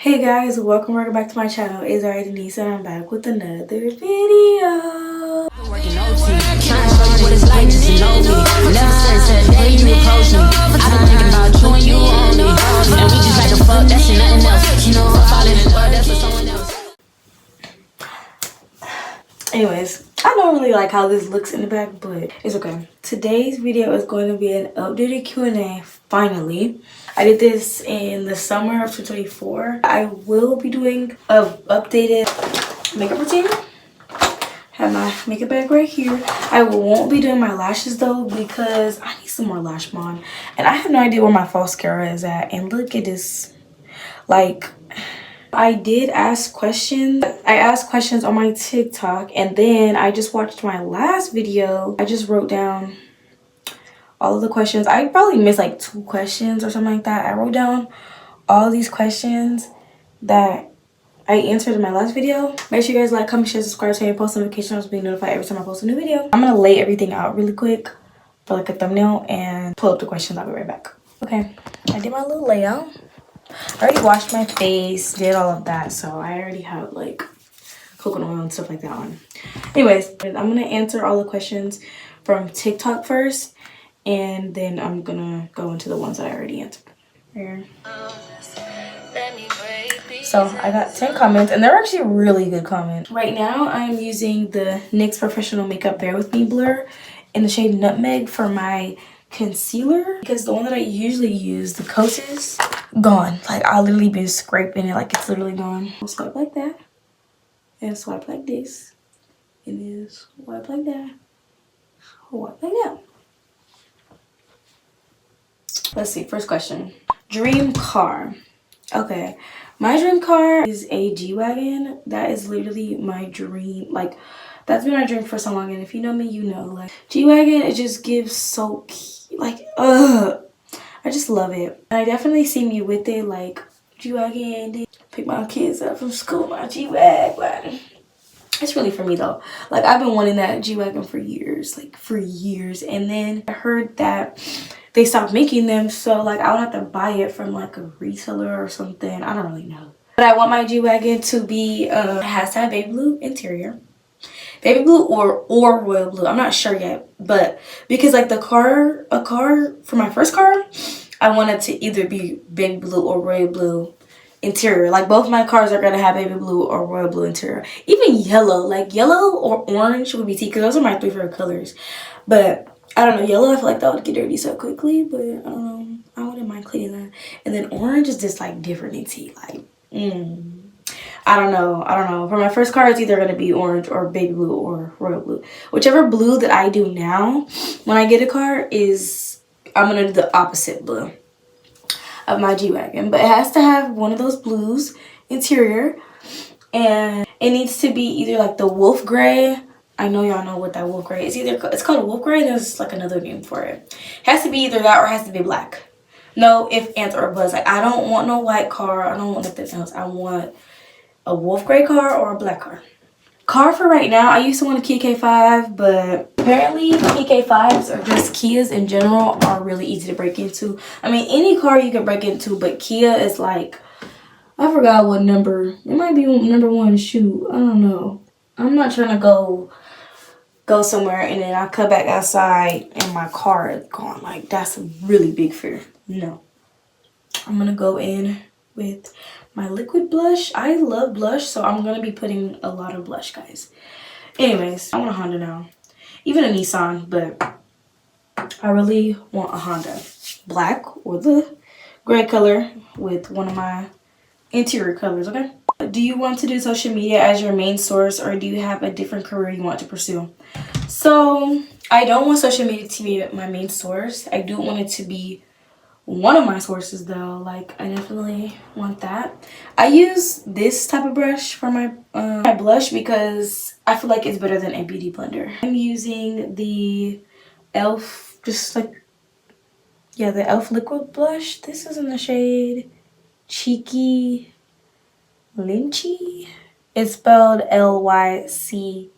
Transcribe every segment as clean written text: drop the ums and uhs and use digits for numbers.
Hey guys, welcome back to my channel. It's already Denise and I'm back with another video. Working OT, trying to show you what it's like to know me. Never since the day you approached me, I've been thinking about you and you only. And we just like a fuck, that's and nothing else. You know, I'm falling in love, that's for someone else. Anyways, I don't really like how this looks in the back, but it's okay. Today's video is going to be an updated Q&A, finally. I did this in the summer of 2024. I will be doing an updated makeup routine. Have my makeup bag right here. I won't be doing my lashes though because I need some more lash bond. And I have no idea where my false mascara is at. And look at this. Like, I did ask questions. I asked questions on my TikTok, and then I just watched my last video. I just wrote down all of the questions. I probably missed like 2 questions or something like that. I wrote down all these questions that I answered in my last video. Make sure you guys like, comment, share, subscribe, turn your post notifications to be notified every time I post a new video. I'm gonna lay everything out really quick for like a thumbnail and pull up the questions. I'll be right back. Okay, I did my little layout. I already washed my face, did all of that, so I already have like coconut oil and stuff like that on. Anyways, I'm gonna answer all the questions from TikTok first, and then I'm gonna go into the ones that I already answered. Here. So I got 10 comments, and they're actually really good comments. Right now, I'm using the NYX Professional Makeup Bare With Me blur in the shade Nutmeg for my concealer, because the one that I usually use, the Kosas, gone. Like, I'll literally be scraping it like it's literally gone. I'll swipe like that, and swipe like this, and then swipe like that, swipe like that. Let's see, first question. Dream car. Okay, my dream car is a G-Wagon. That is literally my dream. Like, that's been my dream for so long, and if you know me, you know, like, G-Wagon, it just gives so cute. Like, I just love it. And I definitely see me with it, like, G-Wagon, pick my kids up from school, my G-Wagon. It's really for me though. Like, I've been wanting that G-Wagon for years, like for years. And then I heard that they stopped making them, so like I would have to buy it from like a retailer or something. I don't really know. But I want my G-Wagon to be, it has to have baby blue interior. Baby blue or royal blue. I'm not sure yet. But because like a car for my first car, I wanted to either be baby blue or royal blue interior. Like, both my cars are gonna have baby blue or royal blue interior. Even yellow, like yellow or orange would be tea, because those are my 3 favorite colors. But I don't know, yellow, I feel like that would get dirty so quickly, but I don't know, I wouldn't mind cleaning that. And then orange is just like different in tea, like I don't know. For my first car, it's either gonna be orange or baby blue or royal blue. Whichever blue that I do now when I get a car is, I'm gonna do the opposite blue of my G-Wagon, but it has to have one of those blues interior, and it needs to be either like the wolf gray. I know y'all know what that wolf gray is. It's called wolf gray. There's like another name for it. It has to be either that or it has to be black. No ifs, ands, or buts. Like, I don't want no white car. I don't want nothing else. I want a wolf gray car or a black car. Car for right now, I used to want a Kia K5, but apparently Kia K5s or just Kias in general are really easy to break into. I mean, any car you can break into, but Kia is like, I forgot what number. It might be number 1. Shoot, I don't know. I'm not trying to go somewhere and then I come back outside and my car is gone. Like, that's a really big fear. No. I'm gonna go in with my liquid blush. I love blush, so I'm gonna be putting a lot of blush, guys. Anyways, I want a Honda now. Even a Nissan, but I really want a Honda. Black or the gray color with one of my interior colors, okay? Do you want to do social media as your main source, or do you have a different career you want to pursue? So, I don't want social media to be my main source. I do want it to be one of my sources though. Like, I definitely want that. I use this type of brush for my my blush because I feel like it's better than a beauty blender. I'm using the e.l.f. the e.l.f. liquid blush. This is in the shade Cheeky Lychee. It's spelled Lychee.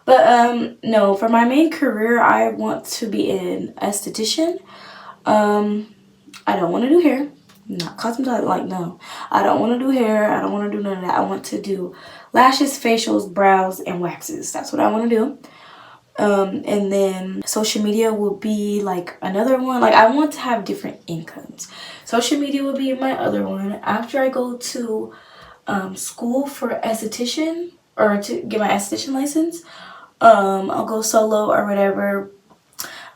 But no, for my main career, I want to be an esthetician. I don't want to do hair. not cosmetology. Like, no, I don't want to do hair. I don't want to do none of that. I want to do lashes, facials, brows, and waxes. That's what I want to do. And then social media will be like another one. Like, I want to have different incomes. Social media will be my other one. After I go to school for esthetician, or to get my esthetician license, I'll go solo or whatever.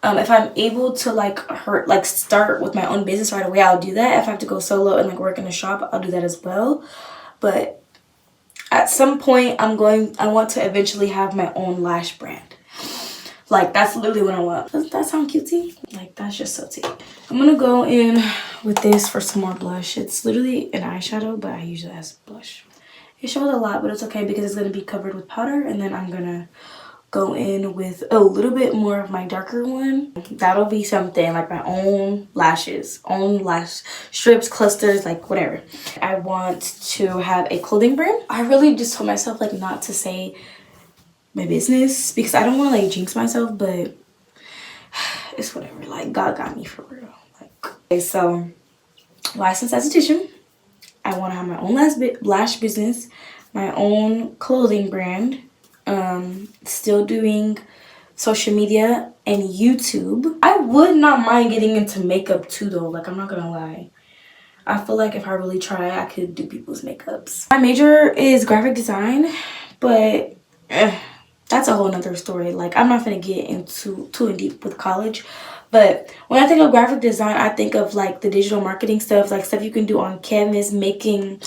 If I'm able to start with my own business right away, I'll do that. If I have to go solo and like work in a shop, I'll do that as well. But at some point, I want to eventually have my own lash brand. Like, that's literally what I want. Doesn't that sound cutesy? Like, that's just so tea. I'm gonna go in with this for some more blush. It's literally an eyeshadow, but I use it as blush. It shows a lot, but it's okay because it's gonna be covered with powder. And then I'm gonna go in with a little bit more of my darker one. That'll be something like my own lashes, own lash strips, clusters, like whatever. I want to have a clothing brand. I really just told myself like not to say my business because I don't want to like jinx myself, but it's whatever. Like, God got me for real. Like, okay, so licensed esthetician. I want to have my own lash business, my own clothing brand. Still doing social media and YouTube. I would not mind getting into makeup too though. Like, I'm not gonna lie. I feel like if I really try, I could do people's makeups. My major is graphic design, but that's a whole nother story. Like, I'm not gonna get into too in deep with college. But when I think of graphic design, I think of like the digital marketing stuff, like stuff you can do on Canvas, making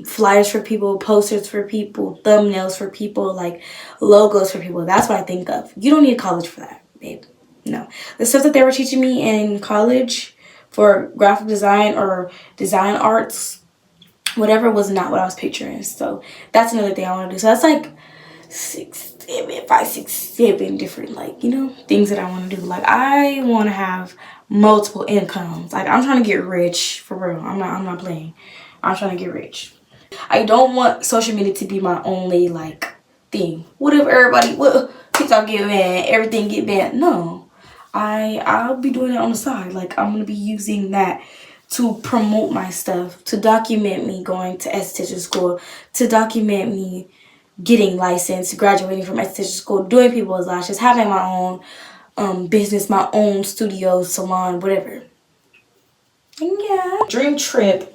flyers for people, posters for people, thumbnails for people, like logos for people. That's what I think of. You don't need college for that, babe. No. The stuff that they were teaching me in college for graphic design or design arts, whatever, was not what I was picturing. So that's another thing I want to do. So that's like 5, 6, 7 different, like, you know, things that I want to do. Like, I want to have multiple incomes. Like, I'm trying to get rich for real. I'm not playing. I'm trying to get rich. I don't want social media to be my only like thing. What if TikTok get banned, everything get banned? No, I'll be doing it on the side. Like, I'm gonna be using that to promote my stuff, to document me going to esthetician school, to document me getting licensed, graduating from esthetician school, doing people's lashes, having my own business, my own studio, salon, whatever. And yeah, dream trip.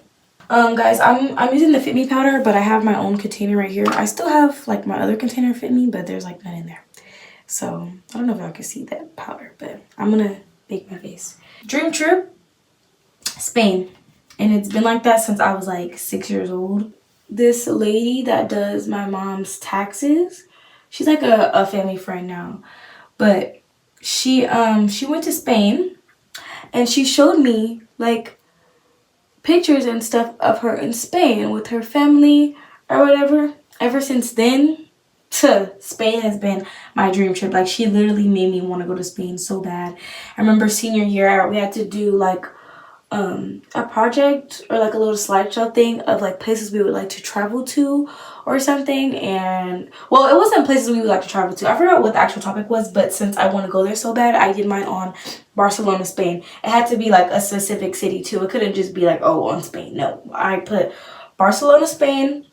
Guys, I'm using the Fit Me powder, but I have my own container right here. I still have like my other container Fit Me, but there's like none in there. So I don't know if y'all can see that powder, but I'm gonna bake my face. Dream trip, Spain. And it's been like that since I was like 6 years old. This lady that does my mom's taxes, she's like a family friend now, but she went to Spain and she showed me like pictures and stuff of her in Spain with her family or whatever. Ever since then, Spain has been my dream trip. Like, she literally made me want to go to Spain so bad. I remember senior year, we had to do like a project or like a little slideshow thing of like places we would like to travel to or something. And well, it wasn't places we would like to travel to. I forgot what the actual topic was, but since I want to go there so bad, I did mine on Barcelona, Spain. It had to be like a specific city too. It couldn't just be like, oh, on Spain. No, I put Barcelona, Spain.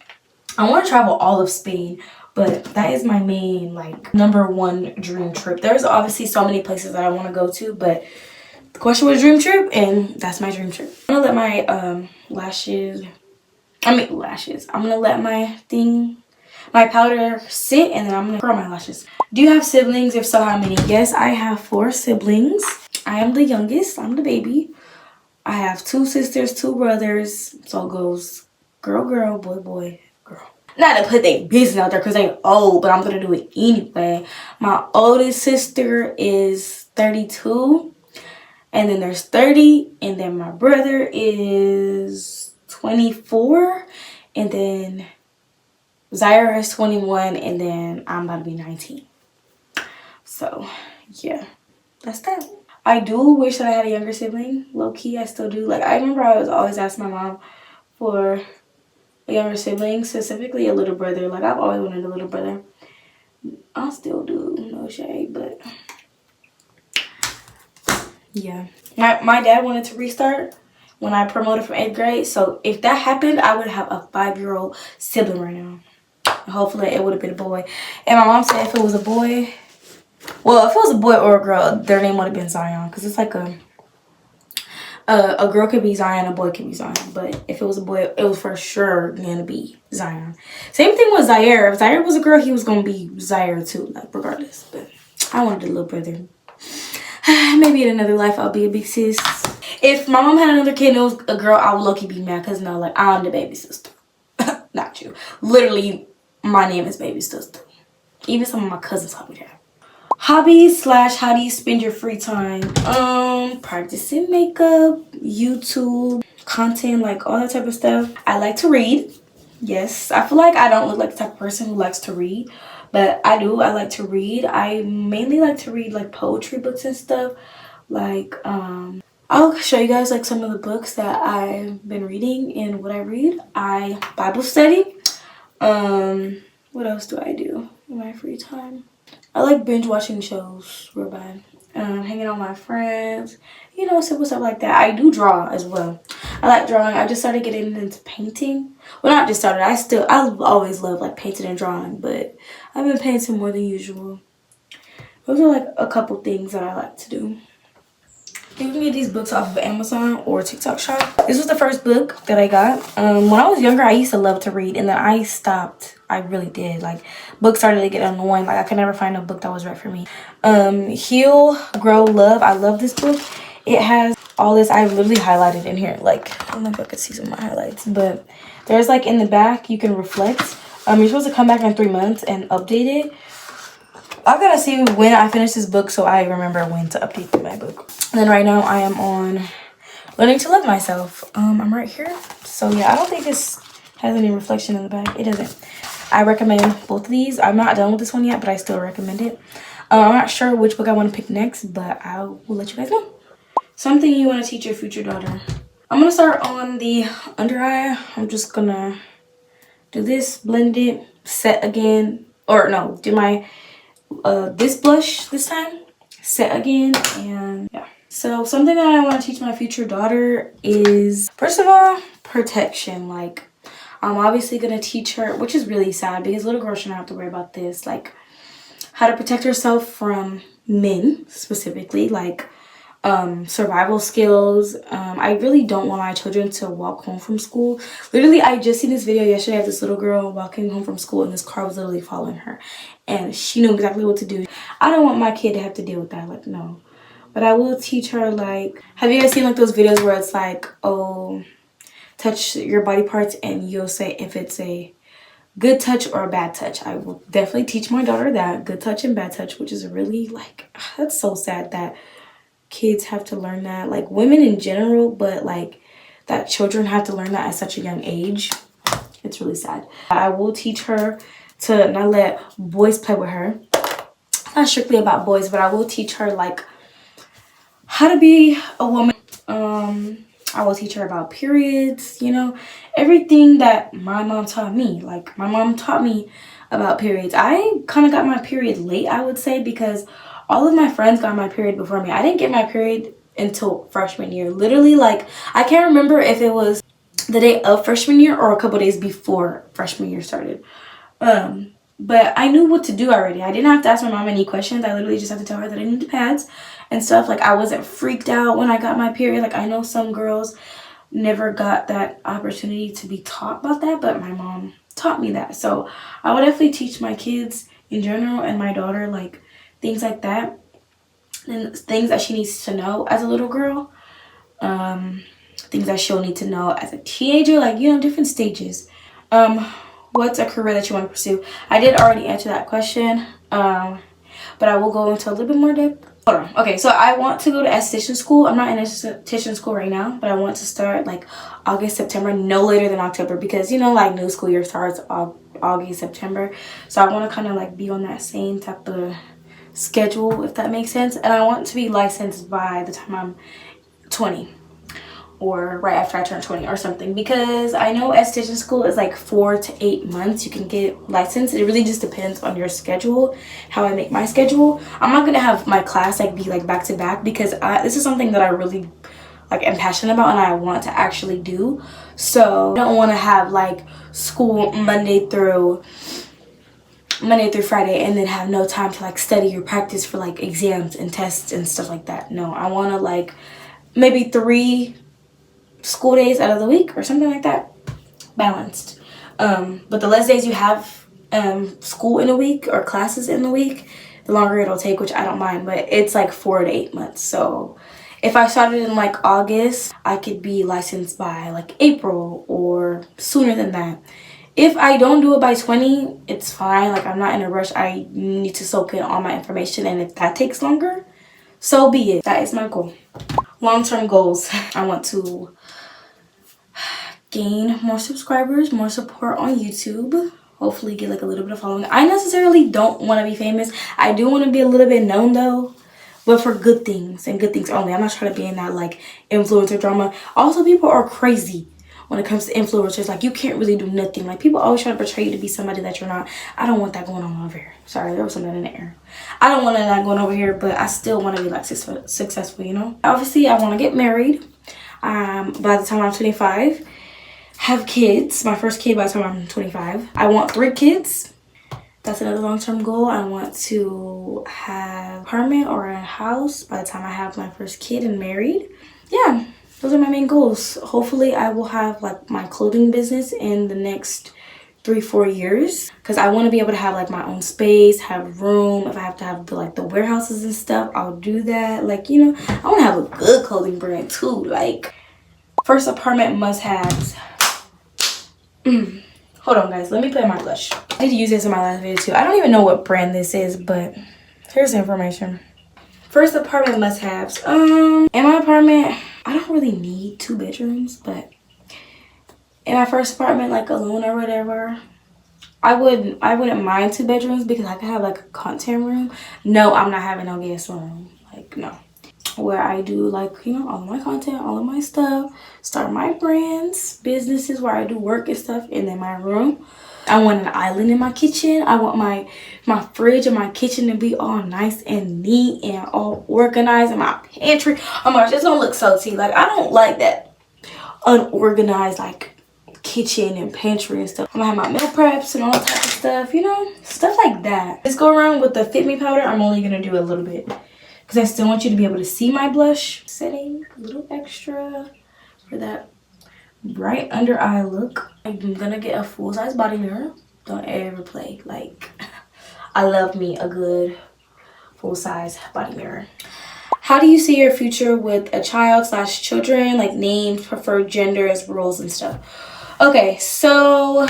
I want to travel all of Spain, but that is my main like #1 dream trip. There's obviously so many places that I want to go to, but the question was dream trip, and that's my dream trip. I'm gonna let my I'm gonna let my powder sit, and then I'm gonna curl my lashes. Do you have siblings? If so, how many? Yes, I have 4 siblings. I am the youngest. I'm the baby. I have 2 sisters, 2 brothers. So it goes girl, girl, boy, boy, girl. Not to put their business out there because they old, but I'm gonna do it anyway. My oldest sister is 32. And then there's 30, and then my brother is 24, and then Zyra is 21, and then I'm about to be 19. So, yeah, that's that. I do wish that I had a younger sibling. Low-key, I still do. Like, I remember I was always asking my mom for a younger sibling, specifically a little brother. Like, I've always wanted a little brother. I still do, no shade, but yeah. My dad wanted to restart, when I promoted from 8th grade. So if that happened, I would have a 5-year-old sibling right now. Hopefully it would have been a boy. And my mom said if it was a boy, well, if it was a boy or a girl, their name would have been Zion. Because it's like a girl could be Zion, a boy could be Zion. But if it was a boy, it was for sure going to be Zion. Same thing with Zaire. If Zaire was a girl, he was going to be Zaire too, like regardless. But I wanted a little brother. Maybe in another life, I'll be a big sis. If my mom had another kid and it was a girl, I would low-key be mad. Because no, like, I'm the baby sister. Not you. Literally, my name is baby sister. Even some of my cousins call me that. Hobbies / how do you spend your free time? Practicing makeup, YouTube, content, like all that type of stuff. I like to read. Yes, I feel like I don't look like the type of person who likes to read, but I do. I like to read. I mainly like to read like poetry books and stuff. Like, I'll show you guys like some of the books that I've been reading and what I read. I Bible study. What else do I do in my free time? I like binge watching shows real bad. Hanging out with my friends, you know, simple stuff like that. I do draw as well. I like drawing. I just started getting into painting. Well, not just started. I've always loved like painting and drawing, but I've been painting more than usual. Those are like a couple things that I like to do. You can get these books off of Amazon or TikTok Shop. This was the first book that I got. When I was younger, I used to love to read, and then I stopped. I really did. Like, books started to get annoying. Like, I could never find a book that was right for me. Heal, Grow, Love. I love this book. It has all this. I literally highlighted in here. Like, I don't know if I could see some of my highlights, but there's like in the back, you can reflect. You're supposed to come back in 3 months and update it. I gotta see when I finish this book so I remember when to update my book. And then right now I am on Learning to Love Myself. I'm right here. So yeah, I don't think this has any reflection in the back. It doesn't. I recommend both of these. I'm not done with this one yet, but I still recommend it. I'm not sure which book I want to pick next, but I will let you guys know. Something you want to teach your future daughter. I'm gonna start on the under eye. I'm just gonna do this, blend it, set again, or no, do my this blush this time, set again, and yeah. So something that I want to teach my future daughter is, first of all, protection. Like, I'm obviously gonna teach her, which is really sad because little girls shouldn't have to worry about this, like how to protect herself from men specifically, like survival skills. I really don't want my children to walk home from school. Literally, I just seen this video yesterday of this little girl walking home from school and this car was literally following her and she knew exactly what to do. I don't want my kid to have to deal with that, like, no. But I will teach her, like, have you guys seen like those videos where it's like, oh, touch your body parts and you'll say if it's a good touch or a bad touch? I will definitely teach my daughter that, good touch and bad touch, which is really, like, that's so sad that kids have to learn that, like women in general, but like that children have to learn that at such a young age. It's really sad. I will teach her to not let boys play with her. Not strictly about boys, but I will teach her like how to be a woman. I will teach her about periods, you know, everything that my mom taught me. Like, my mom taught me about periods. I kind of got my period late, I would say, because all of my friends got my period before me. I didn't get my period until freshman year. Literally, like, I can't remember if it was the day of freshman year or a couple days before freshman year started. But I knew what to do already. I didn't have to ask my mom any questions. I literally just had to tell her that I needed pads and stuff. Like, I wasn't freaked out when I got my period. Like, I know some girls never got that opportunity to be taught about that, but my mom taught me that. So I would definitely teach my kids in general and my daughter, like, things like that, and things that she needs to know as a little girl, things that she'll need to know as a teenager, like, you know, different stages. What's a career that you want to pursue? I did already answer that question, but I will go into a little bit more depth. Hold on. Okay, so I want to go to esthetician school. I'm not in esthetician school right now, but I want to start like August, September, no later than October, because, you know, like, new school year starts August, September, so I want to kind of like be on that same type of schedule, if that makes sense. And I want to be licensed by the time I'm 20, or right after I turn 20 or something, because I know esthetician school is like 4 to 8 months you can get licensed. It really just depends on your schedule, how I make my schedule. I'm not gonna have my class like be like back to back, because this is something that I really like am passionate about and I want to actually do. So I don't want to have like school Monday through Friday and then have no time to like study or practice for like exams and tests and stuff like that. No, I want to like maybe 3 school days out of the week or something like that, balanced. But the less days you have school in a week or classes in the week, the longer it'll take, which I don't mind. But it's like 4 to 8 months. So if I started in like August, I could be licensed by like April or sooner than that. If I don't do it by 20, it's fine. Like, I'm not in a rush. I need to soak in all my information, and if that takes longer, so be it. That is my goal. Long-term goals. I want to gain more subscribers, more support on YouTube. Hopefully get like a little bit of following. I necessarily don't want to be famous. I do want to be a little bit known though, but for good things and good things only. I'm not trying to be in that like influencer drama. Also, people are crazy when it comes to influencers. Like, you can't really do nothing. Like, people always try to portray you to be somebody that you're not. I don't want that going on over here. Sorry, there was something in the air. I don't want that going over here, but I still want to be like successful, you know. Obviously, I want to get married by the time I'm 25. Have kids. My first kid by the time I'm 25. I want 3 kids. That's another long-term goal. I want to have an apartment or a house by the time I have my first kid and married. Yeah, those are my main goals. Hopefully I will have like my clothing business in the next 3-4 years, because I want to be able to have like my own space, have room. If I have to have like the warehouses and stuff, I'll do that. Like, you know, I want to have a good clothing brand too. Like, first apartment must-haves. Hold on, guys. Let me put in my blush. I did use this in my last video too. I don't even know what brand this is, but here's the information. First apartment must-haves. In my apartment, I don't really need 2 bedrooms, but in my first apartment, like alone or whatever, I wouldn't mind 2 bedrooms because I could have like a content room. No, I'm not having no guest room. Like, no. Where I do like, you know, all of my content, all of my stuff, start my brands, businesses where I do work and stuff, and then my room. I want an island in my kitchen. I want my fridge and my kitchen to be all nice and neat and all organized, and my pantry. Oh my gosh, it's gonna look so tea. Like, I don't like that unorganized like kitchen and pantry and stuff. I'm gonna have my meal preps and all that type of stuff, you know, stuff like that. Let's go around with the Fit Me powder. I'm only gonna do a little bit because I still want you to be able to see my blush setting. A little extra for that bright under eye look. I'm gonna get a full-size body mirror. Don't ever play. Like, I love me a good full-size body mirror. How do you see your future with a child/children? Like, names, preferred genders, roles, and stuff. Okay, so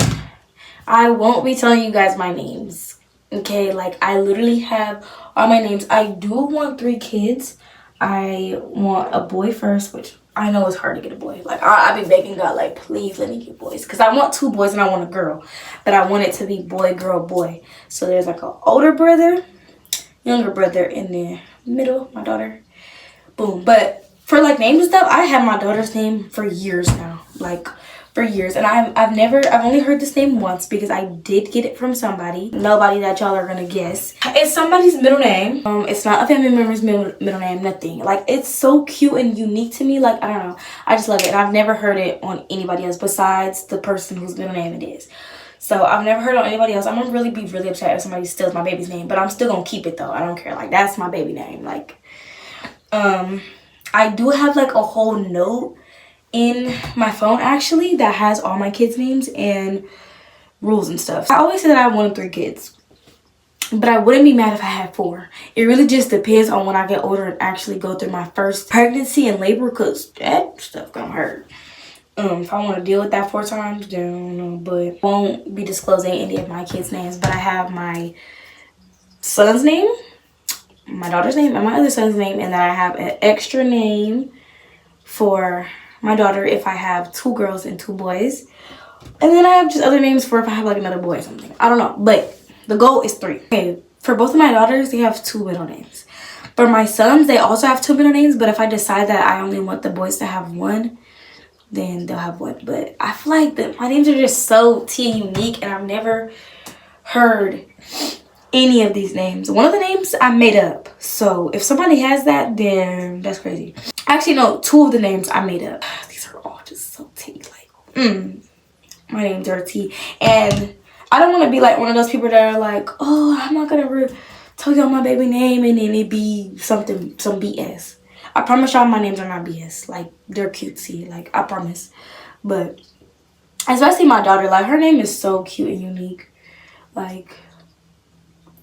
I won't be telling you guys my names. Okay, like, I literally have all my names. I do want 3 kids. I want a boy first, which I know it's hard to get a boy. Like, I've been begging God, like, please let me get boys. Because I want 2 boys and I want a girl. But I want it to be boy, girl, boy. So there's like an older brother, younger brother in the middle, my daughter. Boom. But for like names and stuff, I have my daughter's name for years now. Like, for years. And I've only heard this name once because I did get it from somebody. Nobody that y'all are gonna guess. It's somebody's middle name. It's not a family member's middle name, nothing. Like, it's so cute and unique to me. Like, I don't know. I just love it. And I've never heard it on anybody else besides the person whose middle name it is. So I've never heard it on anybody else. I'm gonna really be really upset if somebody steals my baby's name, but I'm still gonna keep it though. I don't care. Like, that's my baby name. Like, I do have like a whole note in my phone actually that has all my kids' names and rules and stuff. I always say that I wanted 3 kids, but I wouldn't be mad if I had 4. It really just depends on when I get older and actually go through my first pregnancy and labor, because that stuff gonna hurt. If I want to deal with that 4 times, then no, but won't be disclosing any of my kids' names. But I have my son's name, my daughter's name, and my other son's name, and then I have an extra name for my daughter if I have 2 girls and 2 boys. And then I have just other names for if I have like another boy or something. I don't know, but the goal is 3. Okay, for both of my daughters, they have 2 middle names. For my sons, they also have 2 middle names, but if I decide that I only want the boys to have 1, then they'll have 1. But I feel like that my names are just so unique, and I've never heard any of these names. One of the names I made up. So if somebody has that, then that's crazy. Actually, no, 2 of the names I made up. These are all just so tea. Like, my name's dirty. And I don't want to be like one of those people that are like, oh, I'm not going to tell y'all my baby name and then it be some BS. I promise y'all my names are not BS. Like, they're cutesy. Like, I promise. But, especially my daughter. Like, her name is so cute and unique. Like,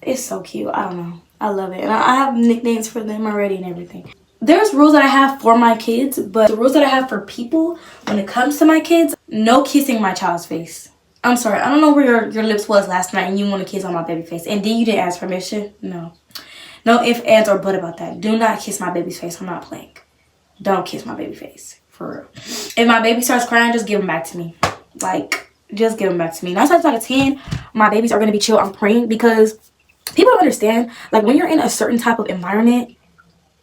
it's so cute. I don't know. I love it. And I have nicknames for them already and everything. There's rules that I have for my kids, but the rules that I have for people when it comes to my kids, no kissing my child's face. I'm sorry, I don't know where your lips was last night and you want to kiss on my baby face. And then you didn't ask permission? No. No ifs, ands, or but about that. Do not kiss my baby's face. I'm not playing. Don't kiss my baby face. For real. If my baby starts crying, just give him back to me. Like, just give him back to me. 9 times out of 10, my babies are going to be chill. I'm praying because people don't understand. Like, when you're in a certain type of environment,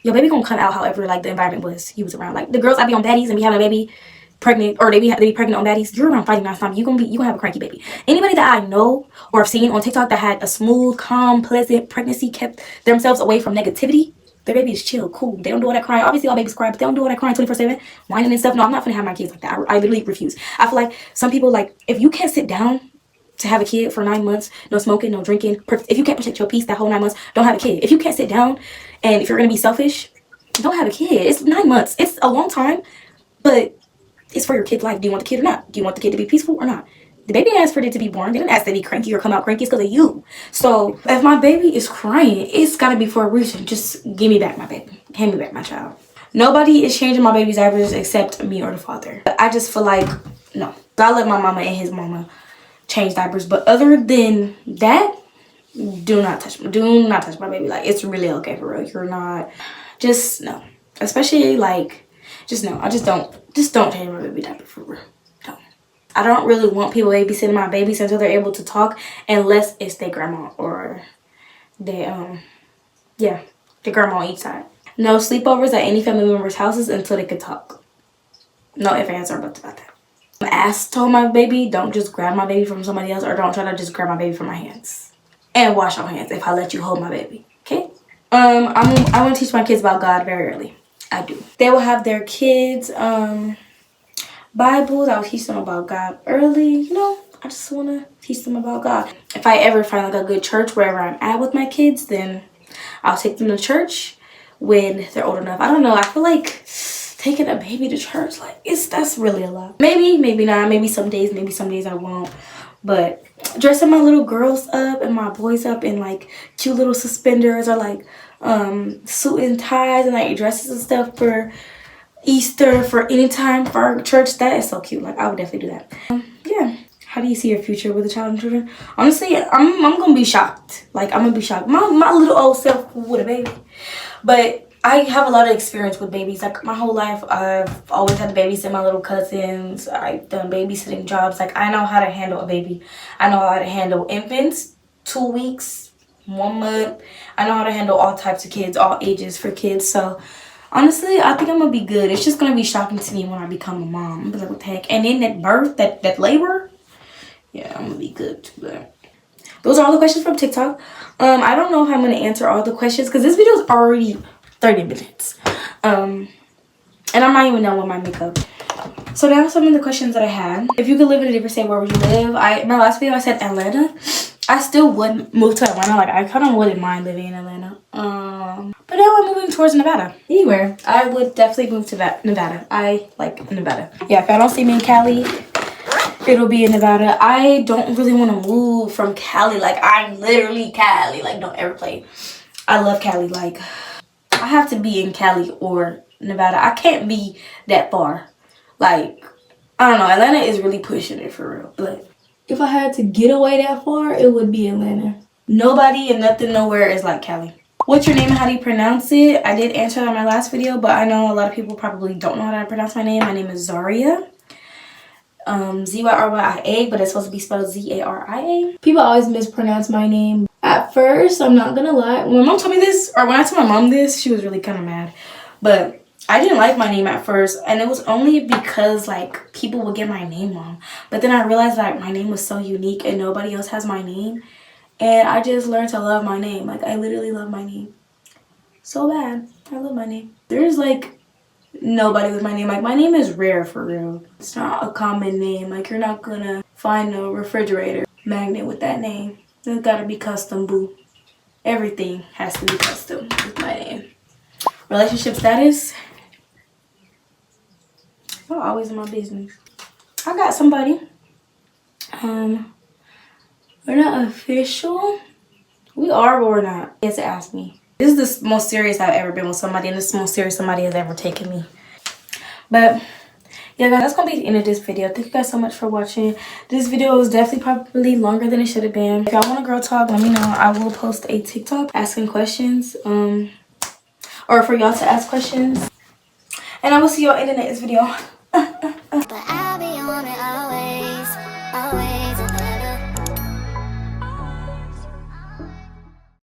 your baby gonna come out however like the environment was you was around. Like the girls I be on baddies and be having a baby pregnant, or they be pregnant on baddies. You're around fighting nonstop. You gonna have a cranky baby. Anybody that I know or have seen on TikTok that had a smooth, calm, pleasant pregnancy, kept themselves away from negativity, their baby is chill, cool. They don't do all that crying. Obviously all babies cry, but they don't do all that crying 24/7, whining and stuff. No, I'm not gonna have my kids like that. I literally refuse. I feel like some people, like, if you can't sit down to have a kid for 9 months, no smoking, no drinking, if you can't protect your peace that whole 9 months, don't have a kid. If you can't sit down, and if you're gonna be selfish, don't have a kid. It's 9 months. It's a long time, but it's for your kid's life. Do you want the kid or not? Do you want the kid to be peaceful or not? The baby asked for it to be born. They didn't ask to be cranky or come out cranky. It's because of you. So if my baby is crying, it's gotta be for a reason. Just give me back my baby. Hand me back my child. Nobody is changing my baby's diapers except me or the father. I just feel like, no. I let my mama and his mama change diapers, but other than that, do not touch my baby. Like, it's really okay, for real. You're not, just no. Especially like, just no. Just don't change my baby diaper, for real. Don't. I don't really want people babysitting my babies until they're able to talk, unless it's their grandma or their grandma on each side. No sleepovers at any family members' houses until they could talk. No ifs, ands, or buts about that. Told my baby, don't just grab my baby from somebody else, or don't try to just grab my baby from my hands. And wash your hands if I let you hold my baby. Okay? I want to teach my kids about God very early. I do. They will have their kids Bibles. I will teach them about God early. You know, I just want to teach them about God. If I ever find like a good church wherever I'm at with my kids, then I'll take them to church when they're old enough. I don't know. I feel like taking a baby to church, like, that's really a lot. Maybe not. Maybe some days I won't. But dressing my little girls up and my boys up in like cute little suspenders, or like suit and ties and like dresses and stuff for Easter, for any time, for our church, that is so cute. Like, I would definitely do that. Yeah. How do you see your future with a child and children? Honestly, I'm gonna be shocked. Like, I'm gonna be shocked. My little old self with a baby. But I have a lot of experience with babies. Like, my whole life, I've always had to babysit my little cousins. I've done babysitting jobs. Like, I know how to handle a baby. I know how to handle infants, 2 weeks, 1 month. I know how to handle all types of kids, all ages for kids. So, honestly, I think I'm going to be good. It's just going to be shocking to me when I become a mom. I'm like, what the heck? And then that birth, that labor, yeah, I'm going to be good too. But those are all the questions from TikTok. I don't know if I'm going to answer all the questions because this video is already 30 minutes. And I'm not even done with my makeup. So now some of the questions that I had. If you could live in a different state, where would you live? My last video I said Atlanta. I still would move to Atlanta. Like, I kind of wouldn't mind living in Atlanta. But now I'm moving towards Nevada. Anywhere. I would definitely move to Nevada. I like Nevada. Yeah, if I don't see me in Cali, it'll be in Nevada. I don't really want to move from Cali. Like, I'm literally Cali. Like, don't ever play. I love Cali. Like, I have to be in Cali or Nevada. I can't be that far. Like, I don't know. Atlanta is really pushing it for real. But if I had to get away that far, it would be Atlanta. Nobody and nothing nowhere is like Cali. What's your name and how do you pronounce it? I did answer that in my last video, but I know a lot of people probably don't know how to pronounce my name. My name is Zaria. Z-Y-R-Y-I-A, but it's supposed to be spelled Z-A-R-I-A. People always mispronounce my name. At first, I'm not gonna lie, when my mom told me this, or when I told my mom this, she was really kind of mad. But I didn't like my name at first, and it was only because, like, people would get my name wrong. But then I realized, like, my name was so unique and nobody else has my name. And I just learned to love my name. Like, I literally love my name so bad. I love my name. There's, like, nobody with my name. Like, my name is rare for real. It's not a common name. Like, you're not gonna find a refrigerator magnet with that name. It's gotta be custom, boo. Everything has to be custom with my name. Relationship status. Y'all always in my business. I got somebody. We're not official. We are, but we're not. He has to ask me. This is the most serious I've ever been with somebody, and this is the most serious somebody has ever taken me. But yeah, guys, that's gonna be the end of this video. Thank you guys so much for watching. This video was definitely probably longer than it should have been. If y'all want a girl talk, let me know. I will post a TikTok asking questions, or for y'all to ask questions. And I will see y'all in the next video.